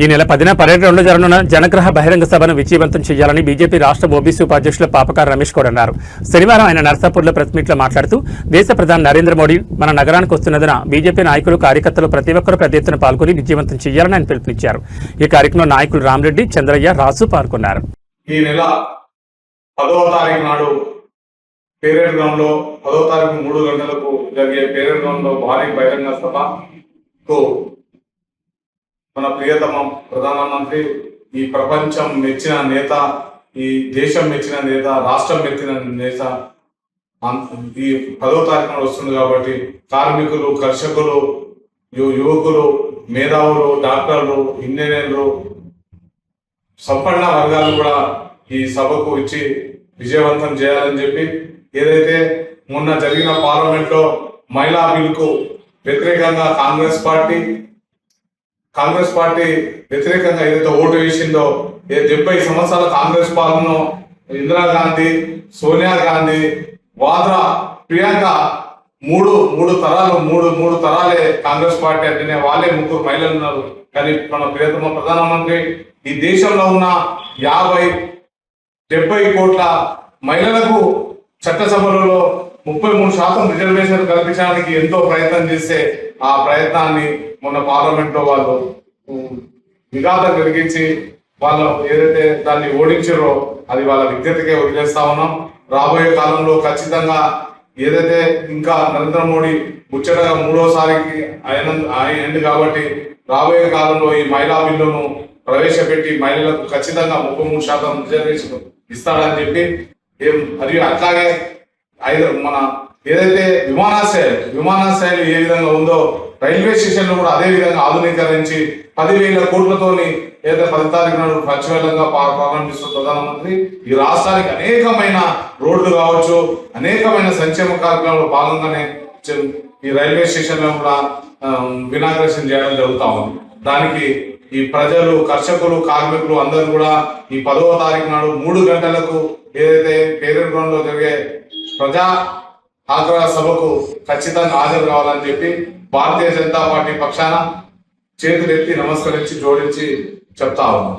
ఈ నెల 10న పర్యటనలో జరగనున్న జనగ్రహ బహిరంగ సభను విజయవంతం చేయాలని బీజేపీ రాష్ట్ర ఓబీసీ ఉపాధ్యక్షులు పాపకార రమేష్ గౌడ్ అన్నారు. శనివారం ఆయన నర్సాపూర్లో ప్రెస్ మీట్లో మాట్లాడుతూ దేశ ప్రధాని నరేంద్ర మోడీ మన నగరానికి వస్తున్నందున బీజేపీ నాయకులు కార్యకర్తలు ప్రతి ఒక్కరూ పెద్ద ఎత్తున పాల్గొని విజయవంతం చేయాలని ఆయన పిలుపునిచ్చారు. ఈ కార్యక్రమంలో నాయకులు రామరెడ్డి, చంద్రయ్య, రాసు పాల్గొన్నారు. ఈ నెల 10వ తారీఖు నాడు పేరేడ్ గ్రౌండ్ లో 10వ తారీఖు 3 గంటలకు జరిగే పేరేడ్ గ్రౌండ్ లో భారీ బహిరంగ సభకు మన ప్రియతమ ప్రధానమంత్రి, ఈ ప్రపంచం మెచ్చిన నేత, ఈ దేశం మెచ్చిన నేత, రాష్ట్రం మెచ్చిన నేత ఈ 10వ తారీఖున వస్తుంది. కాబట్టి కార్మికులు, కర్షకులు, యువకులు, మేధావులు, డాక్టర్లు, ఇంజనీర్లు, సంపన్న వర్గాలు కూడా ఈ సభకు ఇచ్చి విజయవంతం చేయాలని చెప్పి, ఏదైతే మొన్న జరిగిన పార్లమెంట్ లో మహిళా బిల్లుకు వ్యతిరేకంగా కాంగ్రెస్ పార్టీ వ్యతిరేకంగా ఏదైతే ఓటు వేసిందో, 70 సంవత్సరాల కాంగ్రెస్ పాలన ఇందిరాగాంధీ, సోనియా గాంధీ, వాద్రా, ప్రియాంక మూడు తరాలే కాంగ్రెస్ పార్టీ అంటేనే వాళ్ళే 3 మహిళలు ఉన్నారు. కానీ మన ప్రియతమ ప్రధానమంత్రి ఈ దేశంలో ఉన్న 70 కోట్ల మహిళలకు చట్టసభలలో 33% రిజర్వేషన్ కల్పించడానికి ఎంతో ప్రయత్నం చేస్తే ఆ ప్రయత్నాన్ని మొన్న పార్లమెంట్ లో వాళ్ళు విఘాతం కలిగించి వాళ్ళు ఏదైతే దాన్ని ఓడించారో అది వాళ్ళ విజ్ఞతకే వదిలేస్తా ఉన్నాం. రాబోయే కాలంలో ఖచ్చితంగా ఏదైతే ఇంకా నరేంద్ర మోడీ ముచ్చటగా 3వసారికి అయింది కాబట్టి రాబోయే కాలంలో ఈ మహిళా బిల్లును ప్రవేశపెట్టి మహిళలకు ఖచ్చితంగా 33% రిజర్వేషన్ ఇస్తాడని చెప్పి, మరియు అట్లాగే మన ఏదైతే విమానాశ్రయాలు ఏ విధంగా ఉందో రైల్వే స్టేషన్లు కూడా అదే విధంగా ఆధునీకరించి 10,000 కోట్లతోని ఏదైతే 10వ తారీఖు నాడు ప్రచురంగా ప్రారంభిస్తున్న ప్రధానమంత్రి ఈ రాష్ట్రానికి అనేకమైన రోడ్లు కావచ్చు, అనేకమైన సంక్షేమ కార్యక్రమంలో భాగంగానే ఈ రైల్వే స్టేషన్లో కూడా ఇనాగ్రేషన్ చేయడం జరుగుతా ఉంది. దానికి ఈ ప్రజలు, కర్షకులు, కార్మికులు అందరూ కూడా ఈ 10వ తారీఖు నాడు 3 గంటలకు ఏదైతే పేరేడ్ గ్రౌండ్ లో జరిగే ప్రజా ఆగ్రహ సభకు ఖచ్చితంగా హాజరు కావాలని చెప్పి భారతీయ జనతా పార్టీ పక్షాన చేతులెత్తి నమస్కరించి జోడించి చెప్తా ఉన్నాం.